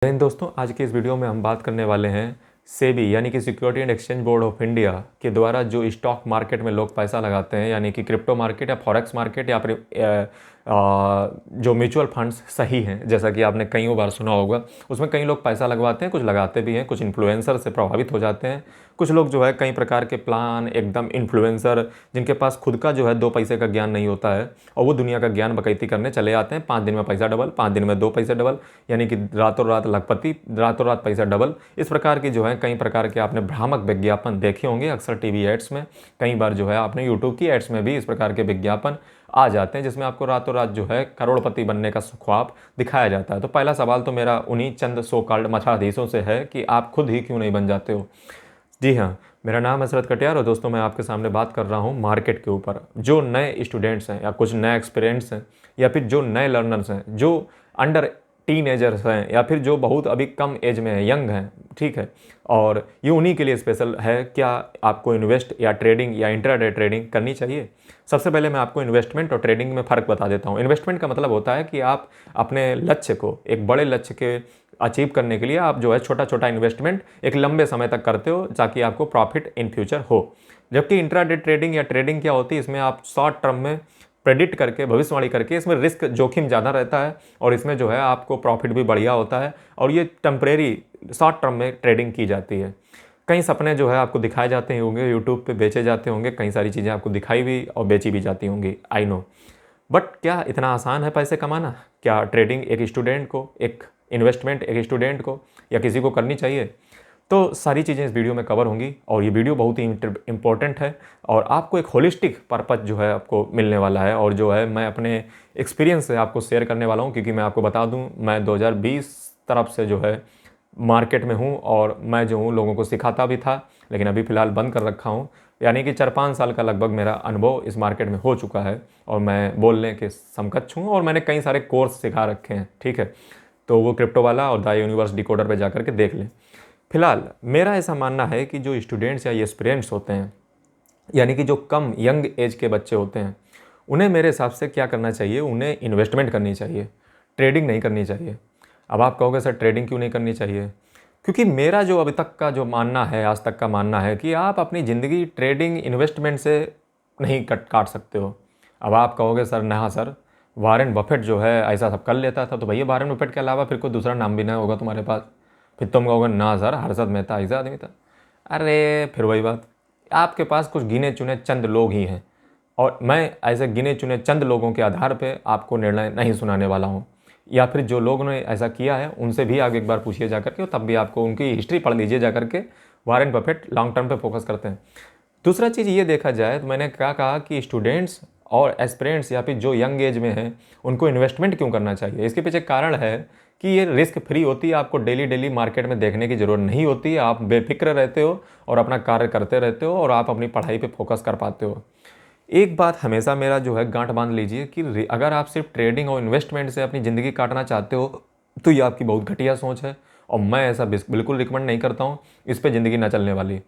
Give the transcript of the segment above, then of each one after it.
जय हिंद दोस्तों, आज की इस वीडियो में हम बात करने वाले हैं सेबी यानी कि security and exchange board of India के द्वारा जो स्टॉक मार्केट में लोग पैसा लगाते हैं यानी कि क्रिप्टो मार्केट या फॉरेक्स मार्केट या फिर जो म्यूचुअल फंड्स सही हैं, जैसा कि आपने कई बार सुना होगा। उसमें कई लोग पैसा लगवाते हैं, कुछ लगाते भी हैं, कुछ इन्फ्लुएंसर से प्रभावित हो जाते हैं। कुछ लोग जो है कई प्रकार के प्लान एकदम इन्फ्लुएंसर जिनके पास खुद का जो है 2 पैसे का ज्ञान नहीं होता है और वो दुनिया का ज्ञान बकैती करने चले आते हैं। 5 दिन में पैसा डबल, 5 दिन में 2 पैसे डबल, यानी कि रातों रात लखपति, रातों रात पैसा डबल। इस प्रकार की जो है कई प्रकार के आपने भ्रामक विज्ञापन देखे होंगे अक्सर टीवी एड्स में। कई बार जो है आपने यूट्यूब की एड्स में भी इस प्रकार के विज्ञापन आ जाते हैं जिसमें आपको रातों रात जो है करोड़पति बनने का ख्वाब दिखाया जाता है। तो पहला सवाल तो मेरा उन्हीं चंद सो कॉल्ड मठाधीशों से है कि आप खुद ही क्यों नहीं बन जाते हो। जी हाँ, मेरा नाम है शरद कटियार और दोस्तों मैं आपके सामने बात कर रहा हूँ मार्केट के ऊपर। जो नए स्टूडेंट्स हैं या कुछ नए एक्सपीरियंस हैं या फिर जो नए लर्नर्स हैं, जो अंडर टीनेजर्स हैं या फिर जो बहुत अभी कम एज में हैं, यंग हैं, ठीक है, और ये उन्हीं के लिए स्पेशल है। क्या आपको इन्वेस्ट या ट्रेडिंग या इंट्राडे ट्रेडिंग करनी चाहिए? सबसे पहले मैं आपको इन्वेस्टमेंट और ट्रेडिंग में फ़र्क बता देता हूँ। इन्वेस्टमेंट का मतलब होता है कि आप अपने लक्ष्य को, एक बड़े लक्ष्य के अचीव करने के लिए आप जो है छोटा छोटा इन्वेस्टमेंट एक लंबे समय तक करते हो ताकि आपको प्रॉफिट इन फ्यूचर हो। जबकि इंट्राडे ट्रेडिंग या ट्रेडिंग क्या होती है, इसमें आप शॉर्ट टर्म में प्रेडिक्ट करके, भविष्यवाणी करके, इसमें रिस्क जोखिम ज़्यादा रहता है और इसमें जो है आपको प्रॉफिट भी बढ़िया होता है और ये टेम्परेरी शॉर्ट टर्म में ट्रेडिंग की जाती है। कई सपने जो है आपको दिखाए जाते होंगे, यूट्यूब पे बेचे जाते होंगे, कई सारी चीज़ें आपको दिखाई भी और बेची भी जाती होंगी, आई नो। बट क्या इतना आसान है पैसे कमाना? क्या ट्रेडिंग एक स्टूडेंट को, एक इन्वेस्टमेंट एक स्टूडेंट को या किसी को करनी चाहिए? तो सारी चीज़ें इस वीडियो में कवर होंगी और ये वीडियो बहुत ही इंपॉर्टेंट है और आपको एक होलिस्टिक पर्पस जो है आपको मिलने वाला है और जो है मैं अपने एक्सपीरियंस से आपको शेयर करने वाला हूँ। क्योंकि मैं आपको बता दूँ, मैं 2020 तरफ से जो है मार्केट में हूँ और मैं जो हूँ लोगों को सिखाता भी था, लेकिन अभी फ़िलहाल बंद कर रखा हूँ। यानी कि 4-5 साल का लगभग मेरा अनुभव इस मार्केट में हो चुका है और मैं बोलने के समकक्ष हूँ और मैंने कई सारे कोर्स सिखा रखे हैं, ठीक है। तो वो क्रिप्टो वाला और द यूनिवर्स डिकोडर पे जाकर के देख लें। फिलहाल मेरा ऐसा मानना है कि जो स्टूडेंट्स या एस्पिरेंट्स होते हैं, यानी कि जो कम यंग एज के बच्चे होते हैं, उन्हें मेरे हिसाब से क्या करना चाहिए, उन्हें इन्वेस्टमेंट करनी चाहिए, ट्रेडिंग नहीं करनी चाहिए। अब आप कहोगे सर ट्रेडिंग क्यों नहीं करनी चाहिए? क्योंकि मेरा जो अभी तक का जो मानना है, आज तक का मानना है कि आप अपनी ज़िंदगी ट्रेडिंग इन्वेस्टमेंट से नहीं काट सकते हो। अब आप कहोगे सर ना सर, वॉरेन बफेट जो है ऐसा सब कर लेता था, तो भैया वॉरेन बफेट के अलावा फिर कोई दूसरा नाम भी ना होगा तुम्हारे पास। फिर तुम कहोगे ना सर, हर्षद मेहता ऐसा आदमी था। अरे फिर वही बात, आपके पास कुछ गिने चुने चंद लोग ही हैं और मैं ऐसे गिने चुने चंद लोगों के आधार पे आपको निर्णय नहीं सुनाने वाला हूँ। या फिर जो लोगों ने ऐसा किया है उनसे भी आप एक बार पूछिए जा करके, तब भी आपको उनकी हिस्ट्री पढ़ लीजिए जा करके। वॉरेन बफेट लॉन्ग टर्म पे फोकस करते हैं। दूसरा चीज़ ये देखा जाए तो मैंने क्या कहा कि स्टूडेंट्स और एस्पिरेंट्स या फिर जो यंग एज में हैं उनको इन्वेस्टमेंट क्यों करना चाहिए। इसके पीछे कारण है कि ये रिस्क फ्री होती है, आपको डेली डेली मार्केट में देखने की ज़रूरत नहीं होती है, आप बेफिक्र रहते हो और अपना कार्य करते रहते हो और आप अपनी पढ़ाई पे फोकस कर पाते हो। एक बात हमेशा मेरा जो है गांठ बांध लीजिए कि अगर आप सिर्फ ट्रेडिंग और इन्वेस्टमेंट से अपनी ज़िंदगी काटना चाहते हो तो ये आपकी बहुत घटिया सोच है और मैं ऐसा बिल्कुल रिकमेंड नहीं करता हूँ। इस पर ज़िंदगी ना चलने वाली,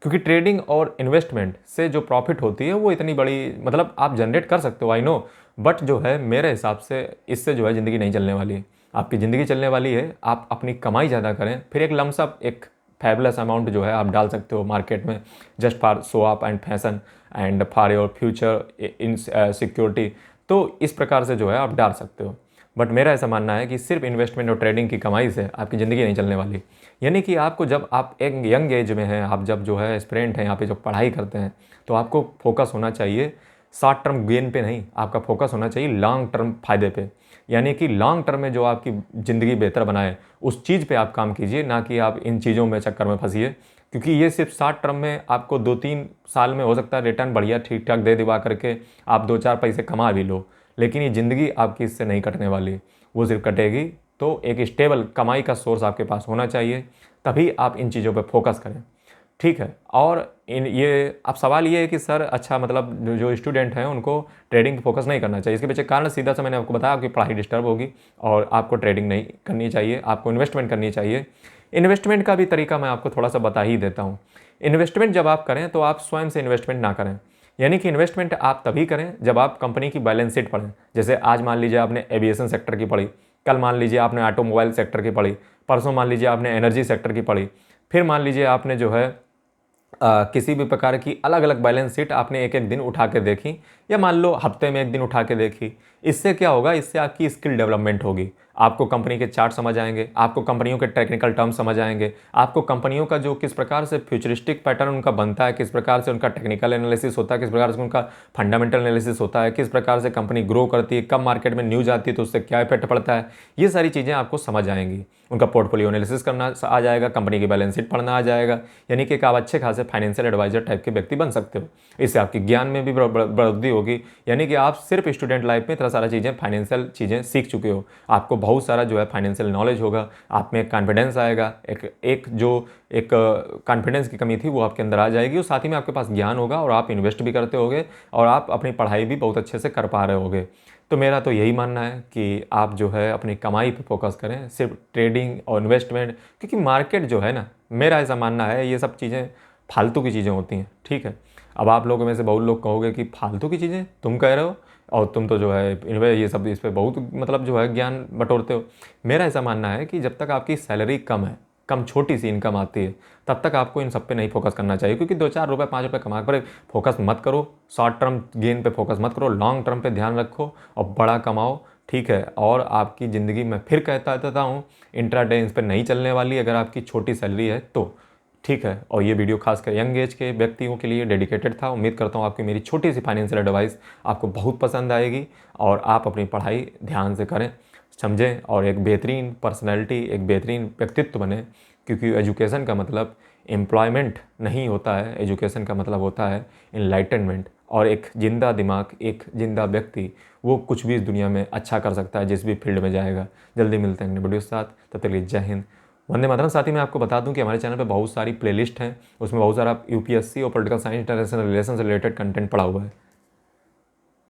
क्योंकि ट्रेडिंग और इन्वेस्टमेंट से जो प्रॉफिट होती है वो इतनी बड़ी, मतलब आप जनरेट कर सकते हो, आई नो, बट जो है मेरे हिसाब से इससे जो है ज़िंदगी नहीं चलने वाली। आपकी ज़िंदगी चलने वाली है आप अपनी कमाई ज़्यादा करें, फिर एक लमसम एक फैबुलस अमाउंट जो है आप डाल सकते हो मार्केट में, just for show up and fashion and for your future in security. तो इस प्रकार से जो है आप डाल सकते हो। बट मेरा ऐसा मानना है कि सिर्फ इन्वेस्टमेंट और ट्रेडिंग की कमाई से आपकी ज़िंदगी नहीं चलने वाली। यानी कि आपको, जब आप एक यंग एज में हैं, आप जब जो है एस्पिरेंट हैं, यहाँ पे जब पढ़ाई करते हैं, तो आपको फोकस होना चाहिए शॉर्ट टर्म गेन पे नहीं, आपका फोकस होना चाहिए लॉन्ग टर्म फ़ायदे पे। यानी कि लॉन्ग टर्म में जो आपकी ज़िंदगी बेहतर बनाए उस चीज़ पे आप काम कीजिए, ना कि आप इन चीज़ों में चक्कर में फंसिए। क्योंकि ये सिर्फ शॉर्ट टर्म में आपको 2-3 साल में हो सकता है रिटर्न बढ़िया ठीक ठाक दे दिवा करके आप 2-4 पैसे कमा भी लो, लेकिन ये ज़िंदगी आपकी इससे नहीं कटने वाली। वो सिर्फ कटेगी तो एक स्टेबल कमाई का सोर्स आपके पास होना चाहिए, तभी आप इन चीज़ों पे फोकस करें, ठीक है। और इन ये अब सवाल ये है कि सर अच्छा, मतलब जो स्टूडेंट हैं उनको ट्रेडिंग पे फोकस नहीं करना चाहिए। इसके पीछे कारण सीधा सा मैंने आपको बताया, आपकी पढ़ाई डिस्टर्ब होगी और आपको ट्रेडिंग नहीं करनी चाहिए, आपको इन्वेस्टमेंट करनी चाहिए। इन्वेस्टमेंट का भी तरीका मैं आपको थोड़ा सा बता ही देता हूँ। इन्वेस्टमेंट जब आप करें तो आप स्वयं से इन्वेस्टमेंट ना करें। यानी कि इन्वेस्टमेंट आप तभी करें जब आप कंपनी की बैलेंस शीट पढ़ें। जैसे आज मान लीजिए आपने एविएशन सेक्टर की पढ़ी, कल मान लीजिए आपने ऑटोमोबाइल सेक्टर की पढ़ी, परसों मान लीजिए आपने एनर्जी सेक्टर की पढ़ी, फिर मान लीजिए आपने जो है किसी भी प्रकार की अलग अलग बैलेंस शीट आपने एक एक दिन उठा के देखी, या मान लो हफ्ते में एक दिन उठा के देखी। इससे क्या होगा, इससे आपकी स्किल डेवलपमेंट होगी, आपको कंपनी के चार्ट समझ आएंगे, आपको कंपनियों के टेक्निकल टर्म समझ आएंगे, आपको कंपनियों का जो किस प्रकार से फ्यूचरिस्टिक पैटर्न उनका बनता है, किस प्रकार से उनका टेक्निकल एनालिसिस होता है, किस प्रकार से उनका फंडामेंटल एनालिसिस होता है, किस प्रकार से कंपनी ग्रो करती है, कब मार्केट में न्यूज आती है तो उससे क्या इफेक्ट पड़ता है, ये सारी चीज़ें आपको समझ आएंगी। उनका पोर्टफोलियो एनालिसिस करना आ जाएगा, कंपनी की बैलेंस शीट पढ़ना आ जाएगा, यानी कि आप अच्छे खासे फाइनेंशियल एडवाइजर टाइप के व्यक्ति बन सकते हो। इससे आपकी ज्ञान में भी बढ़ोतरी होगी, यानी कि आप सिर्फ स्टूडेंट लाइफ में इतना सारा चीज़ें फाइनेंशियल चीज़ें सीख चुके हो, आपको बहुत सारा जो है फाइनेंशियल नॉलेज होगा, आप में कॉन्फिडेंस आएगा, एक कॉन्फिडेंस की कमी थी वो आपके अंदर आ जाएगी, और साथ ही में आपके पास ज्ञान होगा और आप इन्वेस्ट भी करते होगे और आप अपनी पढ़ाई भी बहुत अच्छे से कर पा रहे होगे। तो मेरा तो यही मानना है कि आप जो है अपनी कमाई पे फोकस करें, सिर्फ ट्रेडिंग और इन्वेस्टमेंट, क्योंकि मार्केट जो है ना, मेरा ऐसा मानना है ये सब चीज़ें फालतू की चीज़ें होती हैं, ठीक है। अब आप लोगों में से बहुत लोग कहोगे कि फालतू की चीज़ें तुम कह रहे हो, और तुम तो जो है ये सब इस पर बहुत मतलब जो है ज्ञान बटोरते हो। मेरा ऐसा मानना है कि जब तक आपकी सैलरी कम है, कम छोटी सी इनकम आती है, तब तक आपको इन सब पे नहीं फोकस करना चाहिए, क्योंकि 2-4 रुपये 5 रुपये कमा कर फोकस मत करो, शॉर्ट टर्म गेन पे फोकस मत करो, लॉन्ग टर्म पे ध्यान रखो और बड़ा कमाओ, ठीक है। और आपकी ज़िंदगी में फिर कहता हूँ, इंट्राडे इन पर नहीं चलने वाली अगर आपकी छोटी सैलरी है तो, ठीक है। और ये वीडियो खासकर यंग एज के व्यक्तियों के लिए डेडिकेटेड था। उम्मीद करता हूँ आपकी मेरी छोटी सी फाइनेंशियल एडवाइस आपको बहुत पसंद आएगी और आप अपनी पढ़ाई ध्यान से करें, समझें और एक बेहतरीन पर्सनैलिटी, एक बेहतरीन व्यक्तित्व बने, क्योंकि एजुकेशन का मतलब एम्प्लॉयमेंट नहीं होता है, एजुकेशन का मतलब होता है इनलाइटनमेंट। और एक जिंदा दिमाग, एक जिंदा व्यक्ति, वो कुछ भी इस दुनिया में अच्छा कर सकता है जिस भी फील्ड में जाएगा। जल्दी मिलते हैं अगले वीडियो के साथ, तब तक के लिए जय हिंद, वंदे मातरम। साथ ही मैं आपको बता दूं कि हमारे चैनल पे बहुत सारी प्लेलिस्ट हैं, उसमें बहुत सारा यूपीएससी और पॉलिटिकल साइंस, इंटरनेशनल रिलेशन से रिलेटेड कंटेंट पड़ा हुआ है।